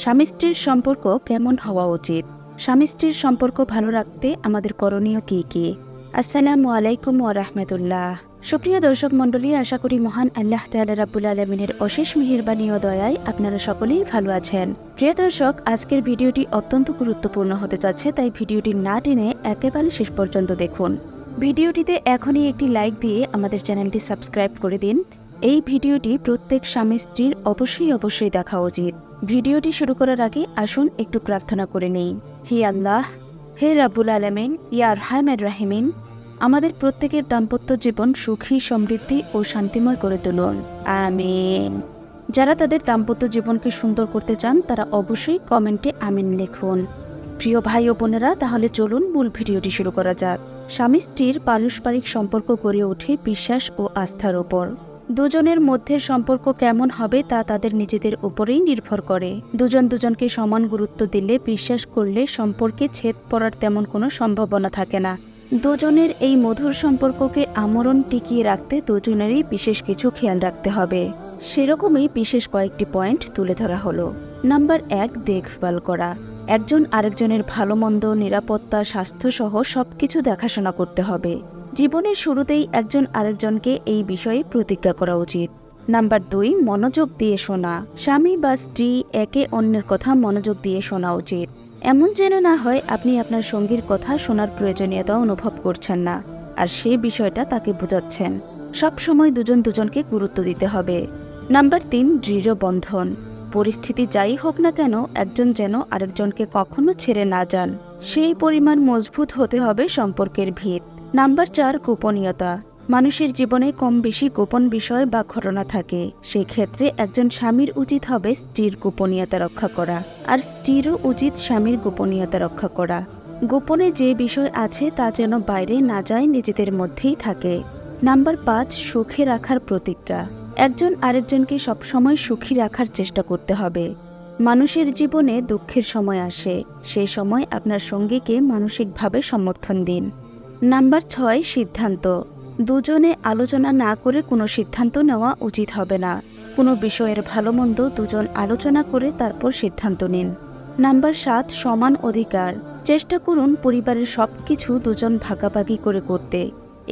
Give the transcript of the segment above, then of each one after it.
স্বামী স্ত্রীর সম্পর্ক কেমন হওয়া উচিত? স্বামী স্ত্রীর সম্পর্ক ভালো রাখতে আমাদের করণীয় কী কী? আসসালামু আলাইকুম ওয়া রাহমাতুল্লাহ। সুপ্রিয় দর্শক মণ্ডলী, আশা করি মহান আল্লাহ তাআলা রাব্বুল আলামিনের অশেষ মেহেরবানি ও দয়ায় আপনারা সকলেই ভালো আছেন। প্রিয় দর্শক, আজকের ভিডিওটি অত্যন্ত গুরুত্বপূর্ণ হতে যাচ্ছে, তাই ভিডিওটি না টেনে একেবারে শেষ পর্যন্ত দেখুন। ভিডিওটিতে এখনই একটি লাইক দিয়ে আমাদের চ্যানেলটি সাবস্ক্রাইব করে দিন। এই ভিডিওটি প্রত্যেক স্বামী স্ত্রীর অবশ্যই দেখা উচিত। ভিডিওটি শুরু করার আগে আসুন একটু প্রার্থনা করে নেই। হে আল্লাহ, হে রাব্বুল আলামিন, ইয়া আরহামার রাহিমিন, আমাদের প্রত্যেকের দাম্পত্য জীবন সুখী, সমৃদ্ধি ও শান্তিময় করে তুলুন, আমিন। যারা তাদের দাম্পত্য জীবনকে সুন্দর করতে চান তারা অবশ্যই কমেন্টে আমিন লিখুন। প্রিয় ভাই ও বোনেরা, তাহলে চলুন মূল ভিডিওটি শুরু করা যাক। স্বামী স্ত্রীর পারস্পরিক সম্পর্ক গড়ে ওঠে বিশ্বাস ও আস্থার উপর। দুজনের মধ্যে সম্পর্ক কেমন হবে তা তাদের নিজেদের উপরেই নির্ভর করে। দুজন দুজনকে সমান গুরুত্ব দিলে, বিশ্বাস করলে সম্পর্কে ছেদ পড়ার তেমন কোনো সম্ভাবনা থাকে না। দুজনের এই মধুর সম্পর্ককে আমরণ টিকিয়ে রাখতে দুজনেরই বিশেষ কিছু খেয়াল রাখতে হবে। সেরকমই বিশেষ কয়েকটি পয়েন্ট তুলে ধরা হলো। নাম্বার 1, দেখভাল করা। একজন আরেকজনের ভালো মন্দ, নিরাপত্তা, স্বাস্থ্য সহ সবকিছু দেখাশোনা করতে হবে। জীবনের শুরুতেই একজন আরেকজনকে এই বিষয়ে প্রতিজ্ঞা করা উচিত। নাম্বার 2, মনোযোগ দিয়ে শোনা। স্বামী বা স্ত্রী একে অন্যের কথা মনোযোগ দিয়ে শোনা উচিত। এমন যেন না হয় আপনি আপনার সঙ্গীর কথা শোনার প্রয়োজনীয়তা অনুভব করছেন না, আর সেই বিষয়টা তাকে বোঝাচ্ছেন। সবসময় দুজন দুজনকে গুরুত্ব দিতে হবে। নাম্বার 3, দৃঢ় বন্ধন। পরিস্থিতি যাই হোক না কেন, একজন যেন আরেকজনকে কখনো ছেড়ে না যান। সেই পরিমাণ মজবুত হতে হবে সম্পর্কের ভিত। নাম্বার 4, গোপনীয়তা। মানুষের জীবনে কম বেশি গোপন বিষয় বা ঘটনা থাকে। সেই ক্ষেত্রে একজন স্বামীর উচিত হবে স্ত্রীর গোপনীয়তা রক্ষা করা, আর স্ত্রীরও উচিত স্বামীর গোপনীয়তা রক্ষা করা। গোপনে যে বিষয় আছে তা যেন বাইরে না যায়, নিজেদের মধ্যেই থাকে। নাম্বার 5, সুখে রাখার প্রতিজ্ঞা। একজন আরেকজনকে সবসময় সুখী রাখার চেষ্টা করতে হবে। মানুষের জীবনে দুঃখের সময় আসে, সেই সময় আপনার সঙ্গীকে মানসিকভাবে সমর্থন দিন। নাম্বার 6, সিদ্ধান্ত। দুজনে আলোচনা না করে কোনো সিদ্ধান্ত নেওয়া উচিত হবে না। কোনো বিষয়ের ভালো মন্দ দুজন আলোচনা করে তারপর সিদ্ধান্ত নিন। নাম্বার 7, সমান অধিকার। চেষ্টা করুন পরিবারের সবকিছু দুজন ভাগাভাগি করে করতে।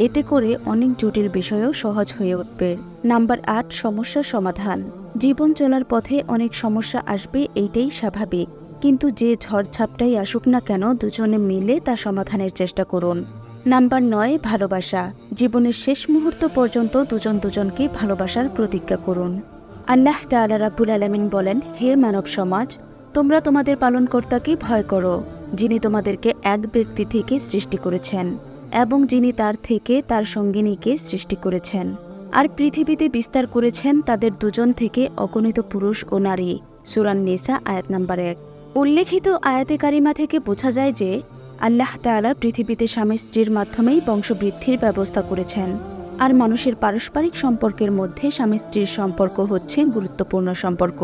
এতে করে অনেক জটিল বিষয়ও সহজ হয়ে উঠবে। নাম্বার 8, সমস্যার সমাধান। জীবন চলার পথে অনেক সমস্যা আসবে, এইটাই স্বাভাবিক। কিন্তু যে ঝড়ঝাপটাই আসুক না কেন, দুজনে মিলে তা সমাধানের চেষ্টা করুন। নাম্বার 9, ভালোবাসা। জীবনের শেষ মুহূর্ত পর্যন্ত দুজন দুজনকে ভালোবাসার প্রতিজ্ঞা করুন। আল্লাহ তাআলা রাব্বুল আলামিন বলেন, হে মানব সমাজ, তোমরা তোমাদের পালনকর্তাকে ভয় করো, যিনি তোমাদেরকে এক ব্যক্তি থেকে সৃষ্টি করেছেন এবং যিনি তার থেকে তার সঙ্গিনীকে সৃষ্টি করেছেন, আর পৃথিবীতে বিস্তার করেছেন তাদের দুজন থেকে অগণিত পুরুষ ও নারী। সূরা নিসা আয়াত নাম্বার 1। উল্লেখিত আয়াতে কারিমা থেকে বোঝা যায় যে আল্লাহ তাআলা পৃথিবীতে স্বামী স্ত্রীর মাধ্যমেই বংশবৃদ্ধির ব্যবস্থা করেছেন, আর মানুষের পারস্পরিক সম্পর্কের মধ্যে স্বামী স্ত্রীর সম্পর্ক হচ্ছে গুরুত্বপূর্ণ সম্পর্ক,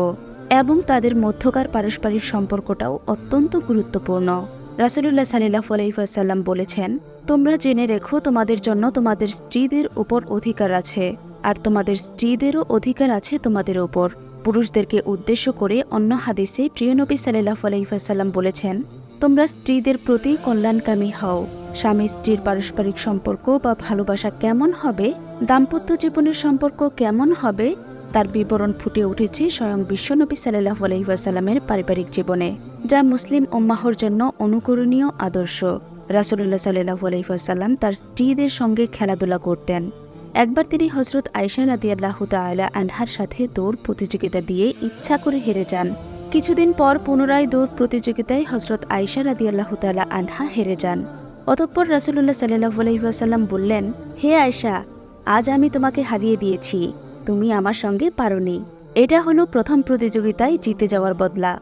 এবং তাদের মধ্যকার পারস্পরিক সম্পর্কটাও অত্যন্ত গুরুত্বপূর্ণ। রাসূলুল্লাহ সাল্লাল্লাহু আলাইহি ওয়াসাল্লাম বলেছেন, তোমরা জেনে রেখো তোমাদের জন্য তোমাদের স্ত্রীদের উপর অধিকার আছে, আর তোমাদের স্ত্রীদেরও অধিকার আছে তোমাদের উপর। পুরুষদেরকে উদ্দেশ্য করে অন্য হাদিসে প্রিয় নবী সাল্লাল্লাহু আলাইহি ওয়াসাল্লাম বলেছেন, তোমরা স্ত্রীদের প্রতি কল্যাণকামী হও। স্বামী স্ত্রীর পারস্পরিক সম্পর্ক বা ভালোবাসা কেমন হবে, দাম্পত্য জীবনের সম্পর্ক কেমন হবে, তার বিবরণ ফুটে উঠেছে স্বয়ং বিশ্বনবী সাল্লাল্লাহু আলাইহি ওয়াসাল্লামের পারিবারিক জীবনে, যা মুসলিম উম্মাহর জন্য অনুকরণীয় আদর্শ। রাসূলুল্লাহ সাল্লাল্লাহু আলাইহি ওয়াসাল্লাম তার স্ত্রীদের সঙ্গে খেলাধুলা করতেন। একবার তিনি হযরত আয়েশা রাদিয়াল্লাহু তাআলা আনহার সাথে দৌড় প্রতিযোগিতা দিয়ে ইচ্ছা করে হেরে যান। কিছুদিন পর পুনরায় দৌড় প্রতিযোগিতায় হযরত আয়েশা রাদিয়াল্লাহু তাআলা আনহা হেরে যান। অতঃপর রাসূলুল্লাহ সাল্লাল্লাহু আলাইহি ওয়াসাল্লাম বললেন, হে আয়েশা, আজ আমি তোমাকে হারিয়ে দিয়েছি, তুমি আমার সঙ্গে পারোনি। এটা হলো প্রথম প্রতিযোগিতায় জিতে যাওয়ার বদলা।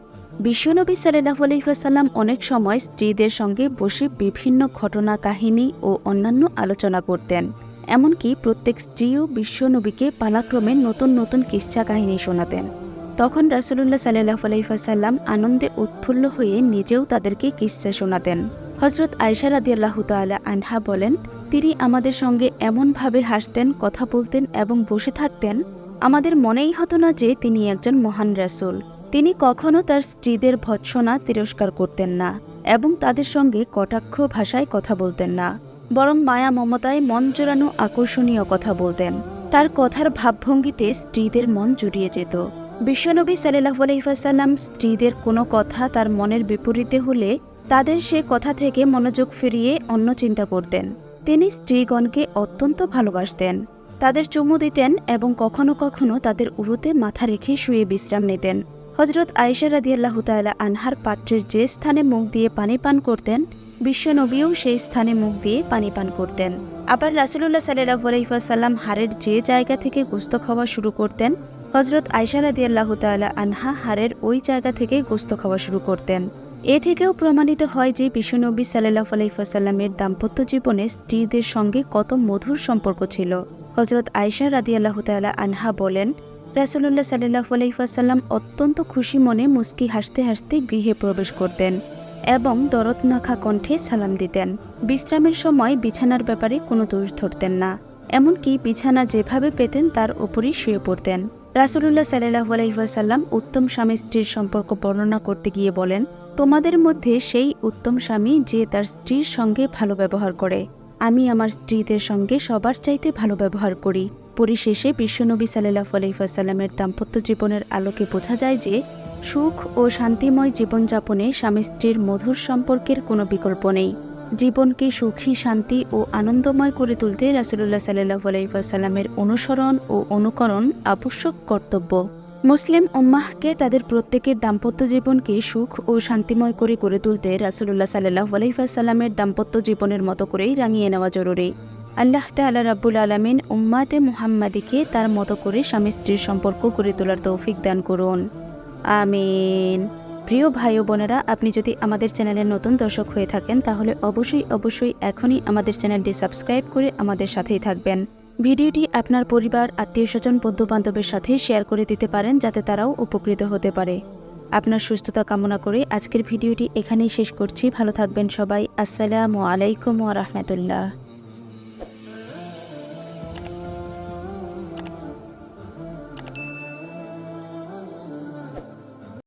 বিশ্বনবী সাল্লাল্লাহু আলাইহি ওয়াসাল্লাম অনেক সময় স্ত্রীদের সঙ্গে বসে বিভিন্ন ঘটনা, কাহিনী ও অন্যান্য আলোচনা করতেন। এমনকি প্রত্যেক স্ত্রীও বিশ্বনবীকে পালাক্রমে নতুন নতুন কিসসা কাহিনী শোনাতেন। তখন রাসূলুল্লাহ সাল্লাল্লাহু আলাইহি ওয়াসাল্লাম আনন্দে উৎফুল্ল হয়ে নিজেও তাদেরকে কিসসা শোনাতেন। হযরত আয়েশা রাদিয়াল্লাহু তাআলা আনহা বলেন, তিনি আমাদের সঙ্গে এমনভাবে হাসতেন, কথা বলতেন এবং বসে থাকতেন, আমাদের মনেই হতো না যে তিনি একজন মহান রাসূল। তিনি কখনো তার স্ত্রীদের ভৎসনা তিরস্কার করতেন না এবং তাদের সঙ্গে কটাক্ষ ভাষায় কথা বলতেন না, বরং মায়া মমতায় মন জোড়ানো আকর্ষণীয় কথা বলতেন। তার কথার ভাবভঙ্গিতে স্ত্রীদের মন জুড়িয়ে যেত। বিশ্বনবী সাল্লাল্লাহু আলাইহি ওয়াসাল্লাম স্ত্রীদের কোনো কথা তার মনের বিপরীতে হলে তাদের সে কথা থেকে মনোযোগ ফিরিয়ে অন্য চিন্তা করতেন। তিনি স্ত্রীগণকে অত্যন্ত ভালোবাসতেন, তাদের চুমু দিতেন এবং কখনো কখনো তাদের উরুতে মাথা রেখে শুয়ে বিশ্রাম নিতেন। হযরত আয়েশা রাদিয়াল্লাহু তাআলা আনহার পাত্রের যে স্থানে মুখ দিয়ে পানি পান করতেন, বিশ্বনবীও সেই স্থানে মুখ দিয়ে পানি পান করতেন। আবার রাসূলুল্লাহ সাল্লাল্লাহু আলাইহি ওয়াসাল্লাম হাড়ের যে জায়গা থেকে গোশত খাওয়া শুরু করতেন, হযরত আয়েশা রাদিয়াল্লাহু তাআলা আনহা হাড়ের ওই জায়গা থেকে গোশত খাওয়া শুরু করতেন। এ থেকেও প্রমাণিত হয় যে বিশ্বনবী সাল্লাল্লাহু আলাইহি ওয়াসাল্লামের দাম্পত্য জীবনে স্ত্রীদের সঙ্গে কত মধুর সম্পর্ক ছিল। হযরত আয়েশা রাদিয়াল্লাহু তাআলা আনহা বলেন, রাসূলুল্লাহ সাল্লাল্লাহু আলাইহি ওয়াসাল্লাম অত্যন্ত খুশি মনে মুস্কি হাসতে হাসতে গৃহে প্রবেশ করতেন এবং দরদমাখা কণ্ঠে সালাম দিতেন। বিশ্রামের সময় বিছানার ব্যাপারে কোনো দোষ ধরতেন না, এমনকি বিছানা যেভাবে পেতেন তার উপরই শুয়ে পড়তেন। রাসূলুল্লাহ সাল্লাল্লাহু আলাইহি ওয়াসাল্লাম উত্তম স্বামী স্ত্রীর সম্পর্ক বর্ণনা করতে গিয়ে বলেন, তোমাদের মধ্যে সেই উত্তম স্বামী যে তার স্ত্রীর সঙ্গে ভালো ব্যবহার করে। আমি আমার স্ত্রীদের সঙ্গে সবার চাইতে ভালো ব্যবহার করি। পরিশেষে বিশ্বনবী সাল্লাল্লাহু আলাইহি ওয়াসাল্লামের দাম্পত্য জীবনের আলোকে বোঝা যায় যে সুখ ও শান্তিময় জীবনযাপনে স্বামী স্ত্রীর মধুর সম্পর্কের কোনো বিকল্প নেই। জীবনকে সুখী, শান্তি ও আনন্দময় করে তুলতে রাসূলুল্লাহ সাল্লাল্লাহু আলাইহি ওয়াসাল্লামের অনুসরণ ও অনুকরণ আবশ্যক কর্তব্য। মুসলিম উম্মাহকে তাদের প্রত্যেকের দাম্পত্য জীবনকে সুখ ও শান্তিময় করে গড়ে তুলতে রাসূলুল্লাহ সাল্লাল্লাহু আলাইহি ওয়াসাল্লামের দাম্পত্য জীবনের মতো করেই রাঙিয়ে নেওয়া জরুরি। আল্লাহ তাআলা রাব্বুল আলামিন উম্মাতে মুহাম্মাদিকে তার মতো করে স্বামী স্ত্রীর সম্পর্ক গড়ে তোলার তৌফিক দান করুন। আমিন। প্রিয় ভাই ও বোনেরা, আপনি যদি আমাদের চ্যানেলের নতুন দর্শক হয়ে থাকেন তাহলে অবশ্যই এখনই আমাদের চ্যানেলটি সাবস্ক্রাইব করে আমাদের সাথেই থাকবেন। ভিডিওটি আপনার পরিবার, আত্মীয়স্বজন, বন্ধু-বান্ধবের সাথে শেয়ার করে দিতে পারেন যাতে তারাও উপকৃত হতে পারে। আপনার সুস্থতা কামনা করে আজকের ভিডিওটি এখানেই শেষ করছি। ভালো থাকবেন সবাই। আসসালামু আলাইকুম ওয়া রাহমাতুল্লাহ।